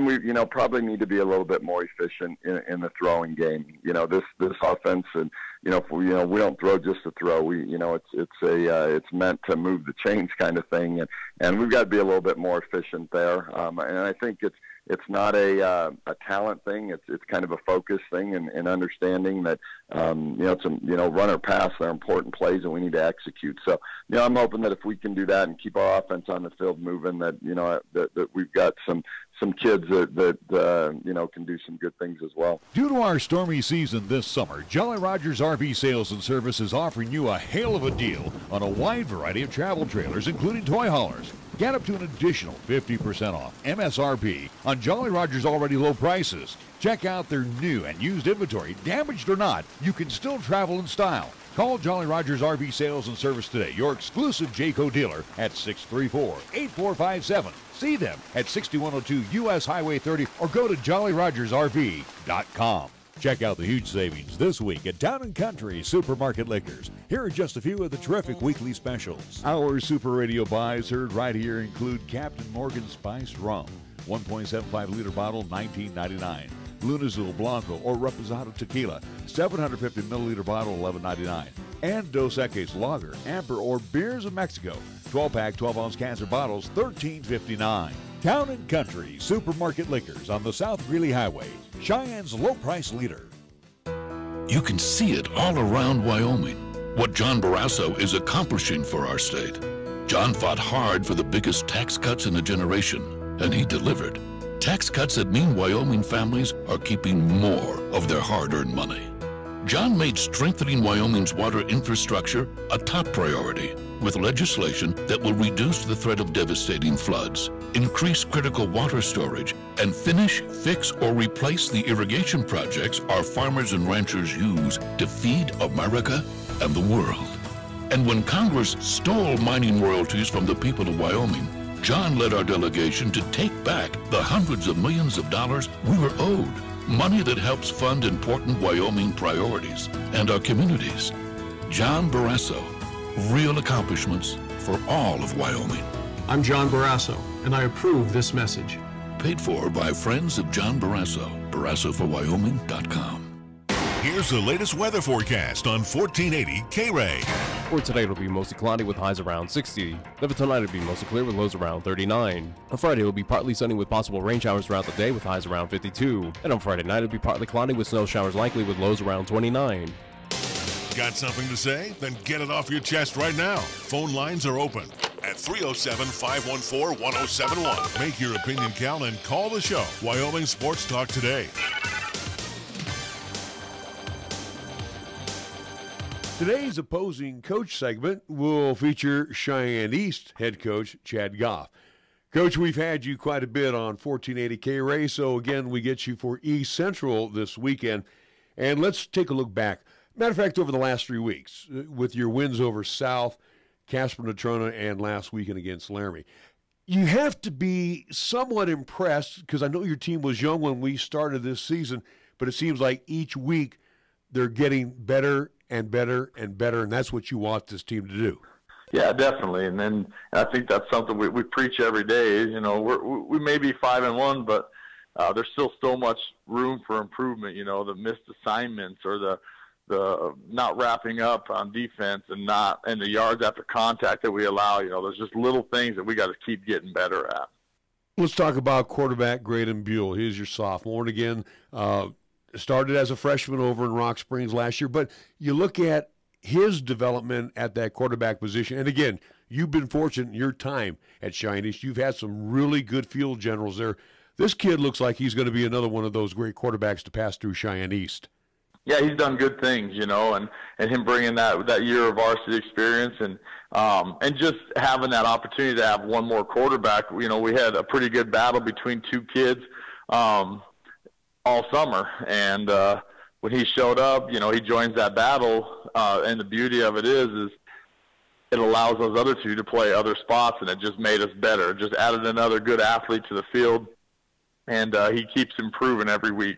we probably need to be a little bit more efficient in the throwing game. This offense, and if we don't throw just to throw. It's meant to move the chains kind of thing, and we've got to be a little bit more efficient there. And I think it's not a talent thing. It's kind of a focus thing, and understanding that it's run or pass. They're important plays, and we need to execute. So I'm hoping that if we can do that and keep our offense on the field moving, that that we've got some kids that can do some good things as well. Due to our stormy season this summer, Jolly Rogers RV Sales and Service is offering you a hail of a deal on a wide variety of travel trailers, including toy haulers. Get up to an additional 50% off MSRP on Jolly Rogers' already low prices. Check out their new and used inventory. Damaged or not, you can still travel in style. Call Jolly Rogers RV Sales and Service today, your exclusive Jayco dealer, at 634-8457. See them at 6102 U.S. Highway 30 or go to jollyrogersrv.com. Check out the huge savings this week at Town & Country Supermarket Liquors. Here are just a few of the terrific weekly specials. Our Super Radio buys heard right here include Captain Morgan Spiced Rum, 1.75-liter bottle, $19.99. Lunazul Blanco or Reposado Tequila, 750-milliliter bottle, $11.99. And Dos Equis Lager, Amber, or Beers of Mexico, 12-pack, 12-ounce cans or bottles, $13.59. Town & Country Supermarket Liquors on the South Greeley Highway, Cheyenne's low-price leader. You can see it all around Wyoming, what John Barrasso is accomplishing for our state. John fought hard for the biggest tax cuts in a generation, and he delivered. Tax cuts that mean Wyoming families are keeping more of their hard-earned money. John made strengthening Wyoming's water infrastructure a top priority with legislation that will reduce the threat of devastating floods, increase critical water storage, and finish, fix, or replace the irrigation projects our farmers and ranchers use to feed America and the world. And when Congress stole mining royalties from the people of Wyoming, John led our delegation to take back the hundreds of millions of dollars we were owed, money that helps fund important Wyoming priorities and our communities. John Barrasso, real accomplishments for all of Wyoming. I'm John Barrasso, and I approve this message. Paid for by friends of John Barrasso, BarrassoForWyoming.com. Here's the latest weather forecast on 1480 KRAE. For today, it'll be mostly cloudy with highs around 60. Then for tonight, it'll be mostly clear with lows around 39. On Friday, it'll be partly sunny with possible rain showers throughout the day with highs around 52. And on Friday night, it'll be partly cloudy with snow showers likely with lows around 29. Got something to say? Then get it off your chest right now. Phone lines are open at 307-514-1071. Make your opinion count and call the show. Wyoming Sports Talk today. Today's opposing coach segment will feature Cheyenne East head coach Chad Goff. Coach, we've had you quite a bit on 1480 KRAE, so again, we get you for East Central this weekend. And let's take a look back. Matter of fact, over the last 3 weeks, with your wins over South, Casper Natrona, and last weekend against Laramie, you have to be somewhat impressed, because I know your team was young when we started this season, but it seems like each week they're getting better and better and better, and that's what you want this team to do. Yeah, definitely. And then I think that's something we preach every day. You know, we may be 5-1, but there's still so much room for improvement. You know, the missed assignments or the not wrapping up on defense and the yards after contact that we allow. You know, there's just little things that we got to keep getting better at. Let's talk about quarterback Graydon Buell. He's your sophomore, and again, started as a freshman over in Rock Springs last year. But you look at his development at that quarterback position, and again, you've been fortunate in your time at Cheyenne East. You've had some really good field generals there. This kid looks like he's going to be another one of those great quarterbacks to pass through Cheyenne East. Yeah, he's done good things, you know, and him bringing that year of varsity experience and just having that opportunity to have one more quarterback. You know, we had a pretty good battle between two kids all summer, and when he showed up, you know, he joins that battle, and the beauty of it is it allows those other two to play other spots, and it just made us better. It just added another good athlete to the field, and he keeps improving every week.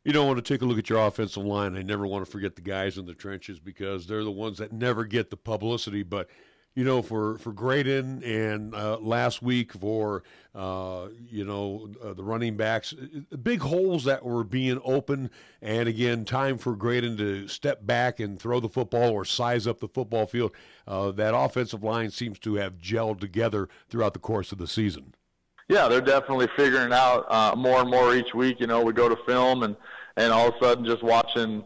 You don't want to take a look at your offensive line. I never want to forget the guys in the trenches because they're the ones that never get the publicity. But, you know, for Graydon and last week for, the running backs, big holes that were being open. And, again, time for Graydon to step back and throw the football or size up the football field. That offensive line seems to have gelled together throughout the course of the season. Yeah, they're definitely figuring out more and more each week. You know, we go to film, and all of a sudden just watching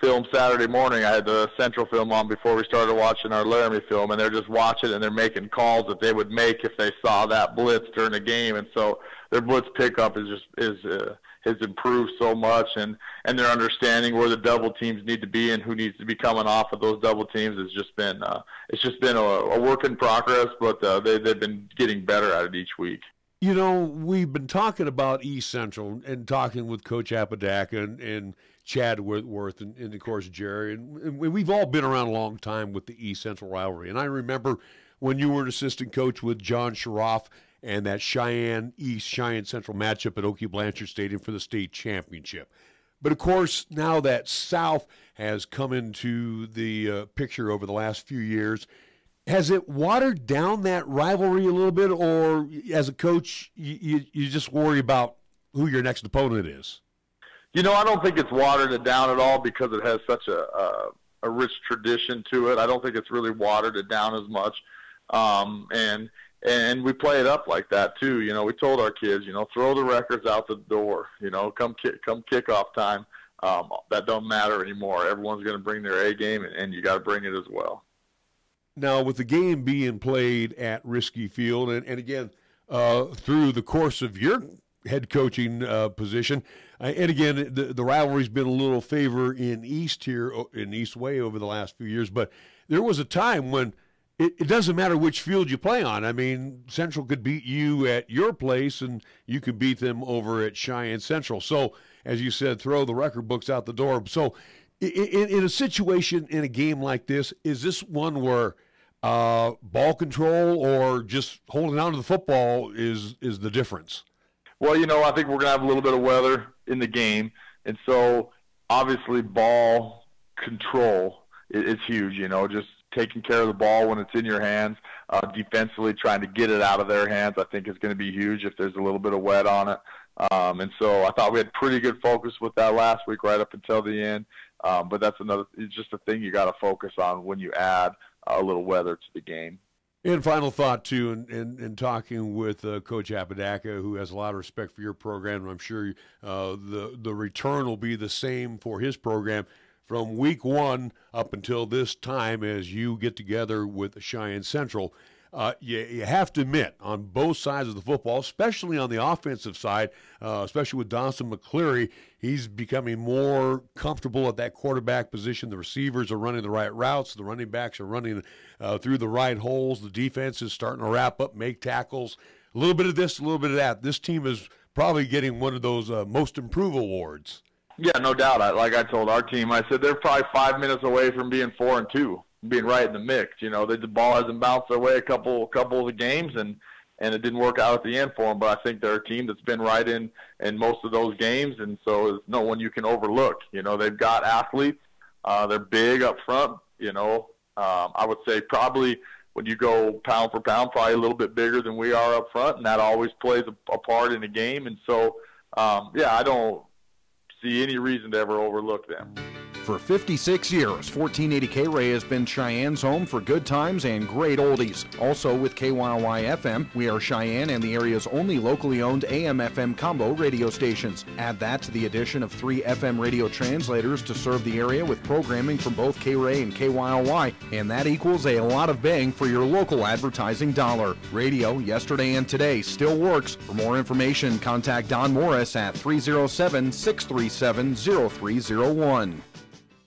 film Saturday morning, I had the Central film on before we started watching our Laramie film, and they're just watching and they're making calls that they would make if they saw that blitz during the game. And so their blitz pickup has improved so much, and their understanding where the double teams need to be and who needs to be coming off of those double teams has just been a work in progress, but they've been getting better at it each week. You know, we've been talking about East Central and talking with Coach Apodaca and Chad Whitworth and of course, Jerry. And we've all been around a long time with the East Central rivalry. And I remember when you were an assistant coach with John Sharoff and that Cheyenne East, Cheyenne Central matchup at Oakey Blanchard Stadium for the state championship. But, of course, now that South has come into the picture over the last few years, has it watered down that rivalry a little bit, or as a coach, you just worry about who your next opponent is? You know, I don't think it's watered it down at all because it has such a rich tradition to it. I don't think it's really watered it down as much. And we play it up like that too. You know, we told our kids, you know, throw the records out the door. You know, come kickoff time. That don't matter anymore. Everyone's going to bring their A game, and you got to bring it as well. Now, with the game being played at Risky Field, and again, through the course of your head coaching position, and again, the rivalry's been a little favor in East here, in East Way over the last few years, but there was a time when it doesn't matter which field you play on. I mean, Central could beat you at your place, and you could beat them over at Cheyenne Central. So, as you said, throw the record books out the door. So, in a situation in a game like this, is this one where ball control or just holding on to the football is the difference? Well, you know, I think we're going to have a little bit of weather in the game, and so obviously ball control is huge, you know, just taking care of the ball when it's in your hands, defensively trying to get it out of their hands, I think is going to be huge if there's a little bit of wet on it. And so I thought we had pretty good focus with that last week right up until the end. But it's just a thing you got to focus on when you add a little weather to the game. And final thought, too, in talking with Coach Apodaca, who has a lot of respect for your program, and I'm sure the return will be the same for his program from week one up until this time as you get together with Cheyenne Central. You have to admit, on both sides of the football, especially on the offensive side, especially with Dawson McCleary, he's becoming more comfortable at that quarterback position. The receivers are running the right routes. The running backs are running through the right holes. The defense is starting to wrap up, make tackles. A little bit of this, a little bit of that. This team is probably getting one of those most improved awards. Yeah, no doubt. Like I told our team, I said they're probably 5 minutes away from being 4-2, being right in the mix. You know, the ball hasn't bounced their way a couple of the games, and it didn't work out at the end for them. But I think they're a team that's been right in most of those games, and so there's no one you can overlook. You know, they've got athletes. They're big up front. You know, I would say probably when you go pound for pound, probably a little bit bigger than we are up front, and that always plays a part in a game. And so, yeah, I don't see any reason to ever overlook them. For 56 years, 1480 KRAE has been Cheyenne's home for good times and great oldies. Also with KYY FM, we are Cheyenne and the area's only locally owned AM/FM combo radio stations. Add that to the addition of 3 FM radio translators to serve the area with programming from both KRAE and KYY, and that equals a lot of bang for your local advertising dollar. Radio, yesterday and today, still works. For more information, contact Don Morris at 307-637-0301.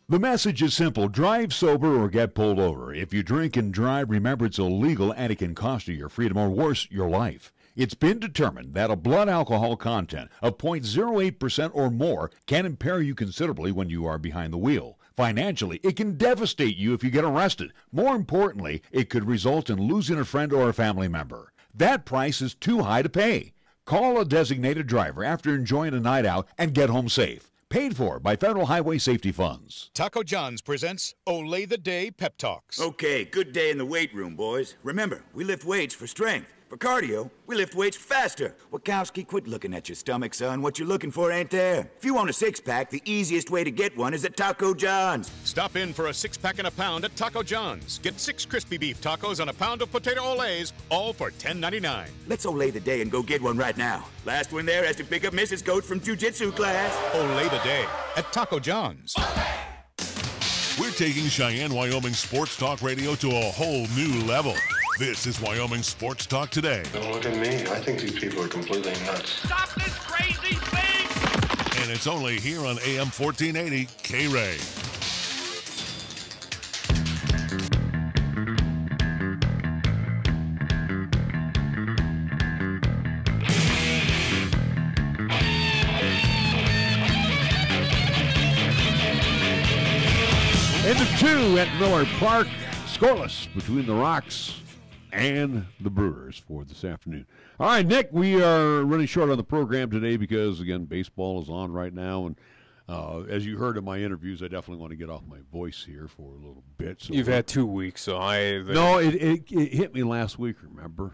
The message is simple. Drive sober or get pulled over. If you drink and drive, remember it's illegal and it can cost you your freedom or worse, your life. It's been determined that a blood alcohol content of 0.08% or more can impair you considerably when you are behind the wheel. Financially, it can devastate you if you get arrested. More importantly, it could result in losing a friend or a family member. That price is too high to pay. Call a designated driver after enjoying a night out and get home safe. Paid for by Federal Highway Safety Funds. Taco John's presents Olay the Day Pep Talks. Okay, good day in the weight room, boys. Remember, we lift weights for strength. For cardio, we lift weights faster. Wachowski, quit looking at your stomach, son. What you're looking for ain't there. If you want a six-pack, the easiest way to get one is at Taco John's. Stop in for a 6-pack and a pound at Taco John's. Get 6 crispy beef tacos and a pound of potato olays, all for $10.99. Let's Olay the day and go get one right now. Last one there has to pick up Mrs. Coach from jiu-jitsu class. Olay the day at Taco John's. We're taking Cheyenne, Wyoming Sports Talk Radio to a whole new level. This is Wyoming Sports Talk Today. Don't look at me. I think these people are completely nuts. Stop this crazy thing! And it's only here on AM 1480 KRAE. End of 2 at Miller Park. Scoreless between the Rocks and the Brewers for this afternoon. All right, Nick, we are running short on the program today because, again, baseball is on right now. And as you heard in my interviews, I definitely want to get off my voice here for a little bit. So you've had 2 weeks, so No, it hit me last week, remember?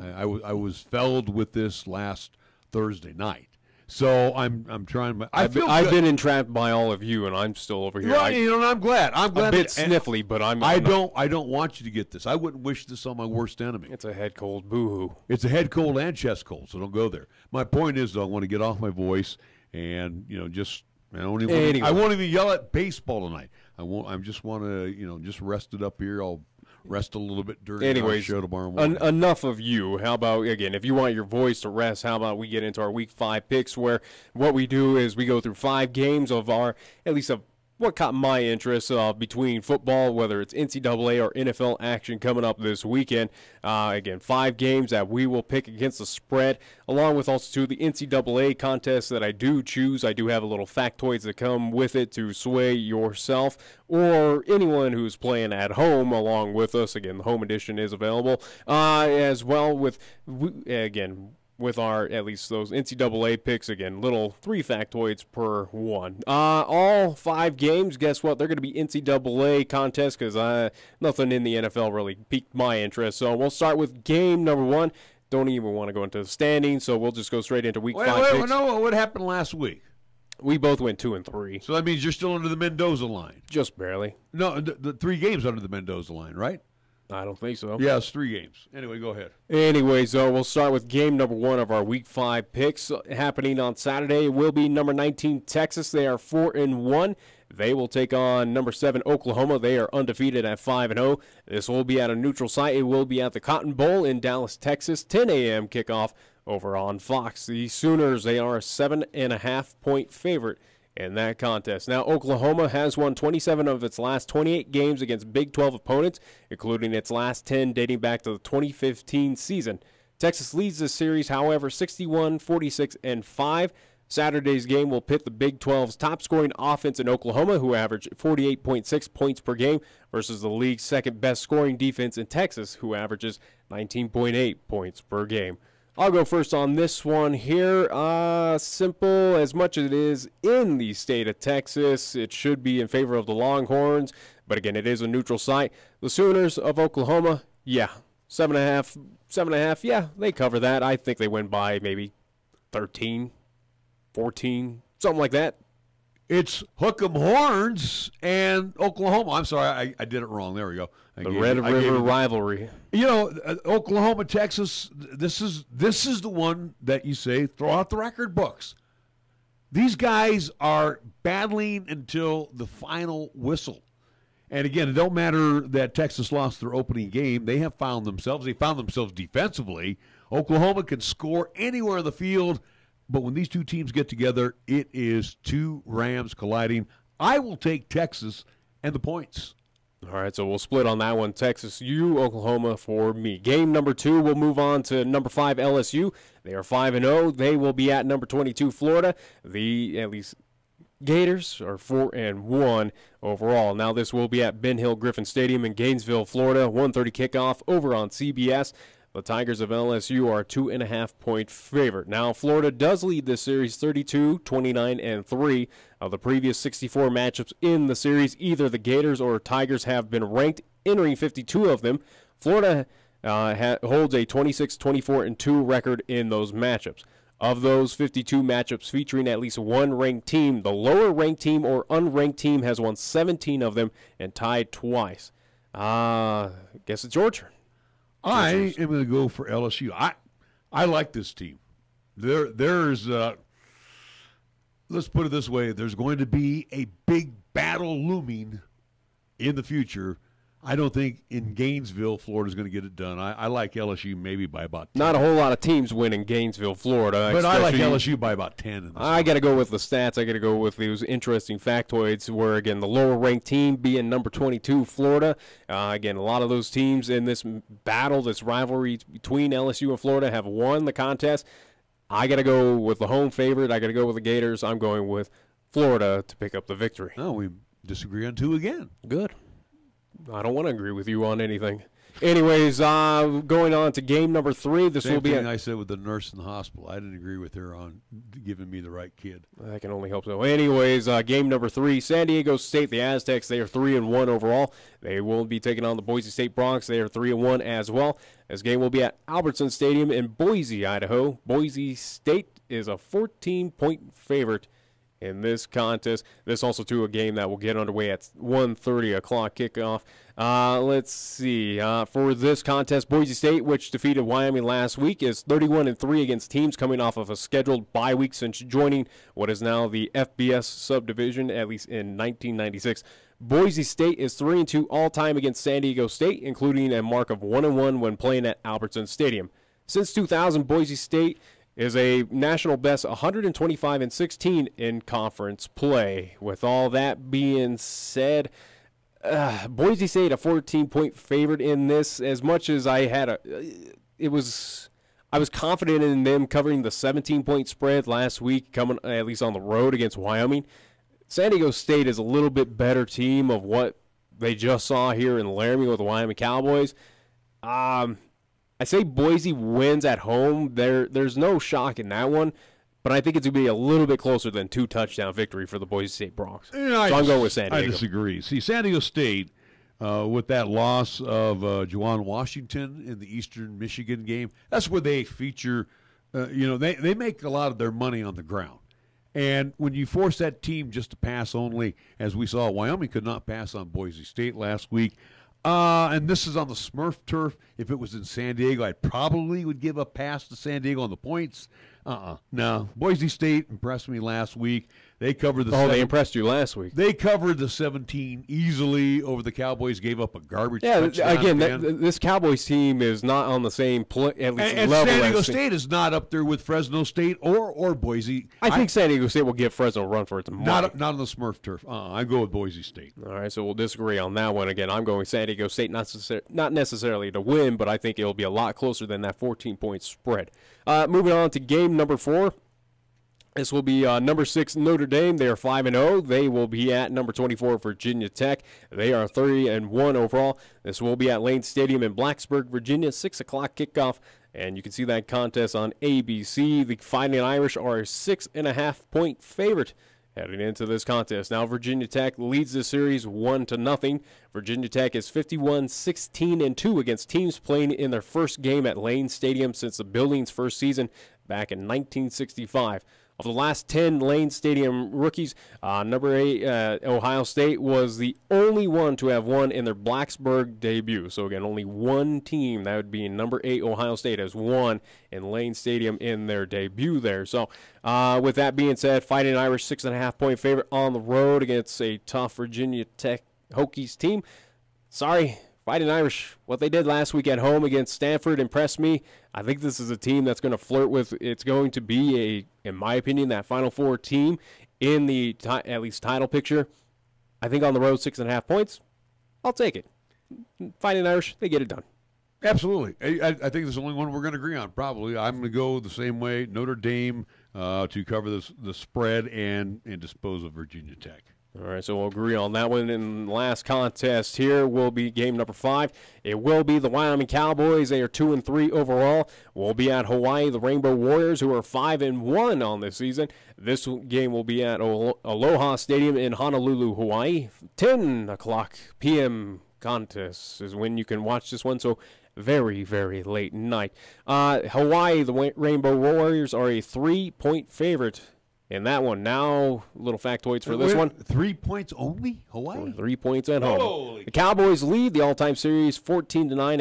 I was felled with this last Thursday night. So I'm trying. I've been entrapped by all of you, and I'm still over here. Right, and I'm glad. I'm glad. A bit sniffly, but I don't want you to get this. I wouldn't wish this on my worst enemy. It's a head cold. Boo-hoo. It's a head cold and chest cold. So don't go there. My point is, though, I want to get off my voice and just. I won't even yell at baseball tonight. I just want to just rest it up here. I'll rest a little bit during our show tomorrow morning. Enough of you. How about, again, if you want your voice to rest, how about we get into our Week 5 picks, where what we do is we go through 5 games of our, at least of what caught my interest between football, whether it's NCAA or NFL action coming up this weekend. Again, 5 games that we will pick against the spread, along with also the NCAA contests that I do choose. I do have a little factoids that come with it to sway yourself or anyone who's playing at home along with us. Again, the home edition is available as well with our, at least those NCAA picks, again, little 3 factoids per one. All 5 games, guess what? They're going to be NCAA contests because nothing in the NFL really piqued my interest. So we'll start with game number 1. Don't even want to go into the standings, so we'll just go straight into Week 5 picks. No, what happened last week? We both went 2-3. So that means you're still under the Mendoza line. Just barely. No, the 3 games under the Mendoza line, right? I don't think so. Yeah, it's 3 games. Anyway, go ahead. Anyways, we'll start with game number 1 of our Week 5 picks happening on Saturday. It will be number 19 Texas. They are 4-1. They will take on number 7 Oklahoma. They are undefeated at 5-0. This will be at a neutral site. It will be at the Cotton Bowl in Dallas, Texas. 10 a.m. kickoff over on Fox. The Sooners, they are a 7.5-point favorite in that contest. Now, Oklahoma has won 27 of its last 28 games against Big 12 opponents, including its last 10 dating back to the 2015 season. Texas leads this series, however, 61-46-5. Saturday's game will pit the Big 12's top-scoring offense in Oklahoma, who averaged 48.6 points per game, versus the league's second-best scoring defense in Texas, who averages 19.8 points per game. I'll go first on this one here. Simple as much as it is in the state of Texas, it should be in favor of the Longhorns. But again, it is a neutral site. The Sooners of Oklahoma, yeah, 7.5, yeah, they cover that. I think they win by maybe 13, 14, something like that. It's Hook'em Horns and Oklahoma. I'm sorry, I did it wrong. There we go. The Red River rivalry. You know, Oklahoma, Texas, this is the one that you say, throw out the record books. These guys are battling until the final whistle. And again, it don't matter that Texas lost their opening game. They found themselves defensively. Oklahoma can score anywhere on the field. But when these two teams get together, it is 2 Rams colliding. I will take Texas and the points. All right, so we'll split on that one. Texas, you, Oklahoma for me. Game number 2, we'll move on to number 5, LSU. They are 5-0. They will be at number 22, Florida. At least Gators are 4-1 overall. Now this will be at Ben Hill Griffin Stadium in Gainesville, Florida. 1:30 kickoff over on CBS. The Tigers of LSU are a 2.5-point favorite. Now, Florida does lead this series 32-29-3. Of the previous 64 matchups in the series, either the Gators or Tigers have been ranked, entering 52 of them. Florida holds a 26-24-2 record in those matchups. Of those 52 matchups featuring at least one ranked team, the lower ranked team or unranked team has won 17 of them and tied twice. Guess it's your turn. I am going to go for LSU. I like this team. There's let's put it this way, there's going to be a big battle looming in the future. I don't think in Gainesville, Florida's going to get it done. I like LSU maybe by about 10. Not a whole lot of teams win in Gainesville, Florida. But I like LSU by about 10. I got to go with the stats. I got to go with those interesting factoids where, again, the lower-ranked team being number 22, Florida. Again, a lot of those teams in this battle, this rivalry between LSU and Florida have won the contest. I got to go with the home favorite. I got to go with the Gators. I'm going with Florida to pick up the victory. Oh, we disagree on 2 again. Good. I don't want to agree with you on anything. Anyways, going on to game number 3. This Same will be. Thing I said with the nurse in the hospital. I didn't agree with her on giving me the right kid. I can only hope so. Anyways, game number 3. San Diego State, the Aztecs. They are 3-1 overall. They will be taking on the Boise State Broncs. They are 3-1 as well. This game will be at Albertson Stadium in Boise, Idaho. Boise State is a 14-point favorite in this contest. This also, too, a game that will get underway at 1:30 o'clock kickoff. Let's see. For this contest, Boise State, which defeated Wyoming last week, is 31-3 against teams coming off of a scheduled bye week since joining what is now the FBS subdivision, at least in 1996. Boise State is 3-2 all-time against San Diego State, including a mark of 1-1 when playing at Albertson Stadium. Since 2000, Boise State is a national best 125-16 in conference play. With all that being said, Boise State a 14-point favorite in this. As much as I had I was confident in them covering the 17-point spread last week, coming at least on the road against Wyoming. San Diego State is a little bit better team of what they just saw here in Laramie with the Wyoming Cowboys. I say Boise wins at home. There's no shock in that one, but I think it's going to be a little bit closer than 2-touchdown victory for the Boise State Broncs. So I'm going with San Diego. I disagree. See, San Diego State, with that loss of Juwan Washington in the Eastern Michigan game, that's where they feature, they make a lot of their money on the ground. And when you force that team just to pass only, as we saw, Wyoming could not pass on Boise State last week. And this is on the Smurf turf. If it was in San Diego, I probably would give a pass to San Diego on the points. No. Boise State impressed me last week. They covered the they impressed you last week. They covered the 17 easily over the Cowboys, gave up a garbage touchdown. Again, this Cowboys team is not on the same at least and level. San Diego State is not up there with Fresno State or Boise. I think San Diego State will give Fresno a run for its money. Not on the Smurf turf. I go with Boise State. All right, so we'll disagree on that one. Again, I'm going San Diego State, not necessarily to win, but I think it'll be a lot closer than that 14-point spread. Moving on to game number 4. This will be number 6 Notre Dame. They are 5-0. They will be at number 24 Virginia Tech. They are 30-1 overall. This will be at Lane Stadium in Blacksburg, Virginia. 6 o'clock kickoff, and you can see that contest on ABC. The Fighting Irish are a 6.5-point favorite heading into this contest. Now Virginia Tech leads the series 1-0. Virginia Tech is 51-16-2 against teams playing in their first game at Lane Stadium since the building's first season back in 1965. Of the last 10 Lane Stadium rookies, number 8 Ohio State was the only one to have won in their Blacksburg debut. So again, only one team, that would be number 8 Ohio State, has won in Lane Stadium in their debut there. So with that being said, Fighting Irish 6.5-point favorite on the road against a tough Virginia Tech Hokies team. Sorry, Fighting Irish, what they did last week at home against Stanford impressed me. I think this is a team that's going to flirt with, it's going to be, in my opinion, that Final Four team in the at least title picture. I think on the road, 6.5 points, I'll take it. Fighting Irish, they get it done. Absolutely. I think there's only one we're going to agree on, probably. I'm going to go the same way, Notre Dame to cover the spread and dispose of Virginia Tech. All right, so we'll agree on that one. And the last contest here will be game number 5. It will be the Wyoming Cowboys. They are 2-3 overall. We'll be at Hawaii, the Rainbow Warriors, who are 5-1 on this season. This game will be at Aloha Stadium in Honolulu, Hawaii. 10 o'clock p.m. contest is when you can watch this one, so very, very late night. Hawaii, the Rainbow Warriors, are a 3-point favorite in that one. Now, little factoids for this one. 3 points only? Hawaii? 3 points at home. The Cowboys lead the all-time series 14-9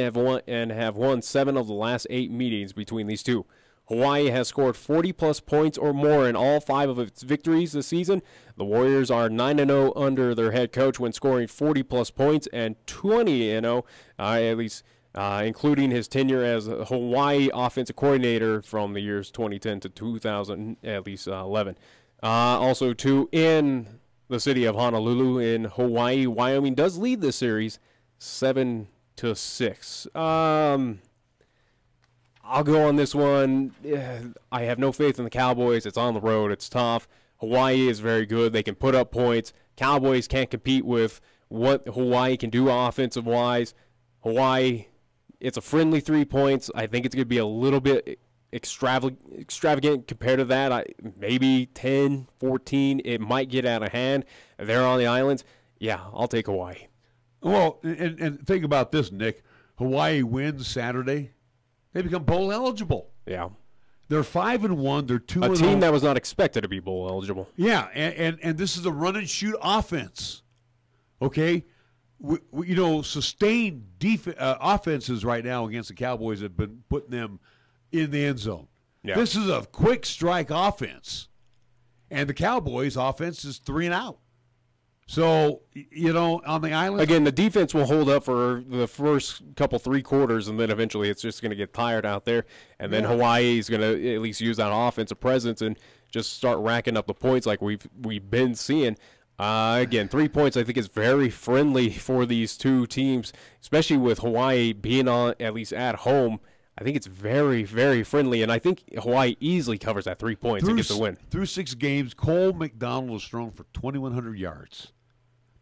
have won 7 of the last 8 meetings between these two. Hawaii has scored 40-plus points or more in all 5 of its victories this season. The Warriors are 9-0 under their head coach when scoring 40-plus points and 20-0, at least including his tenure as a Hawaii offensive coordinator from the years 2010 to 2011. Also, too, in the city of Honolulu in Hawaii, Wyoming does lead the series 7-6. I'll go on this one. I have no faith in the Cowboys. It's on the road. It's tough. Hawaii is very good. They can put up points. Cowboys can't compete with what Hawaii can do offensive-wise. Hawaii, it's a friendly 3 points. I think it's going to be a little bit extravagant compared to that. Maybe 10, 14. It might get out of hand. They're on the islands. Yeah, I'll take Hawaii. Well, and think about this, Nick. Hawaii wins Saturday. They become bowl eligible. Yeah. They're 5-1. They're 2-0. A team that was not expected to be bowl eligible. Yeah, and this is a run and shoot offense. Okay? Sustained offenses right now against the Cowboys have been putting them in the end zone. Yeah. This is a quick strike offense. And the Cowboys' offense is 3 and out. So, on the island. Again, the defense will hold up for the first couple 3 quarters, and then eventually it's just going to get tired out there. And then Hawaii is going to at least use that offensive presence and just start racking up the points like we've been seeing. Again, 3 points I think is very friendly for these two teams, especially with Hawaii being on at least at home. I think it's very, very friendly, and I think Hawaii easily covers that 3 points and gets the win. Through 6 games, Cole McDonald has thrown for 2,100 yards.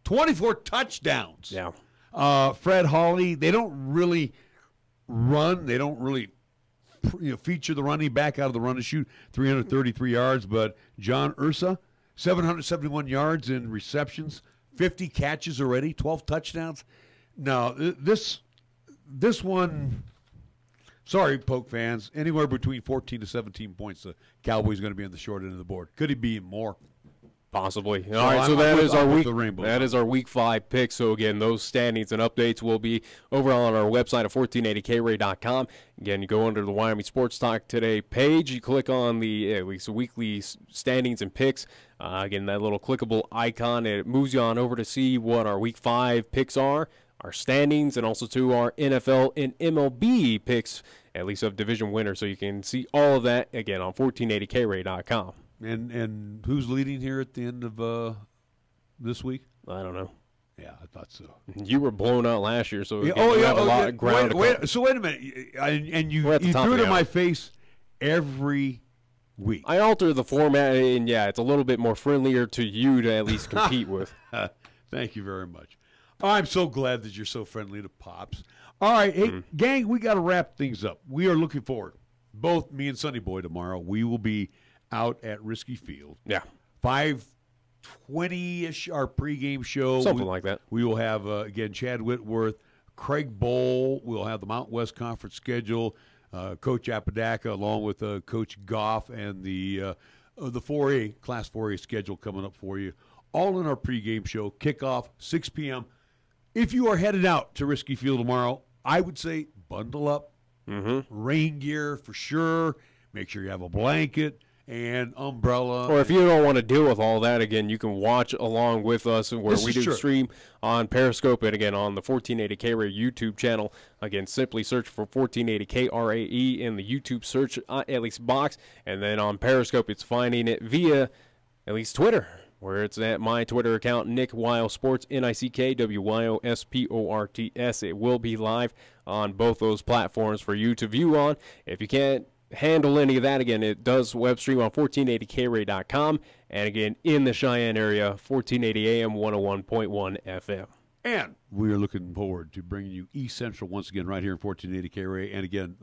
24 touchdowns. Yeah. Fred Hawley, they don't really run. They don't really feature the running back out of the run and shoot, 333 yards. But John Ursa, 771 yards in receptions, 50 catches already, 12 touchdowns. Now, this one, sorry, Poke fans, anywhere between 14 to 17 points, the Cowboys going to be on the short end of the board. Could he be more? Possibly. All right, so that is our week 5 pick. So again, those standings and updates will be over on our website at 1480krae.com. Again, you go under the Wyoming Sports Talk Today page. You click on the weekly standings and picks. Again, that little clickable icon, it moves you on over to see what our week 5 picks are, our standings, and also to our NFL and MLB picks, at least of division winners. So you can see all of that again on 1480krae.com. And who's leading here at the end of this week? I don't know. Yeah, I thought so. You were blown out last year, so you have a lot of ground to cover. So wait a minute, and you threw it in my face every week. I alter the format, and it's a little bit more friendlier to you to at least compete with. Thank you very much. I'm so glad that you're so friendly to Pops. All right, hey, gang, we got to wrap things up. We are looking forward, both me and Sonny Boy tomorrow. We will be out at Risky Field. Yeah. 5:20-ish, our pregame show. Something like that. We will have, again, Chad Whitworth, Craig Bowl. We'll have the Mountain West Conference schedule, Coach Apodaca, along with Coach Goff, and the 4A, Class 4A schedule coming up for you. All in our pregame show. Kickoff, 6 p.m. If you are headed out to Risky Field tomorrow, I would say bundle up. Rain gear for sure. Make sure you have a blanket and umbrella. Or if you don't want to deal with all that, again, you can watch along with us where we do stream on Periscope and, again, on the 1480 KRAE YouTube channel. Again, simply search for 1480 KRAE in the YouTube search at least box. And then on Periscope, it's finding it via at least Twitter, where it's at my Twitter account, Nick Wyo Sports, NickWyoSports. It will be live on both those platforms for you to view on. If you can't handle any of that, again, it does web stream on 1480krae.com, and again, in the Cheyenne area, 1480 AM, 101.1 FM. And we are looking forward to bringing you East Central once again right here in 1480 KRAE. And again,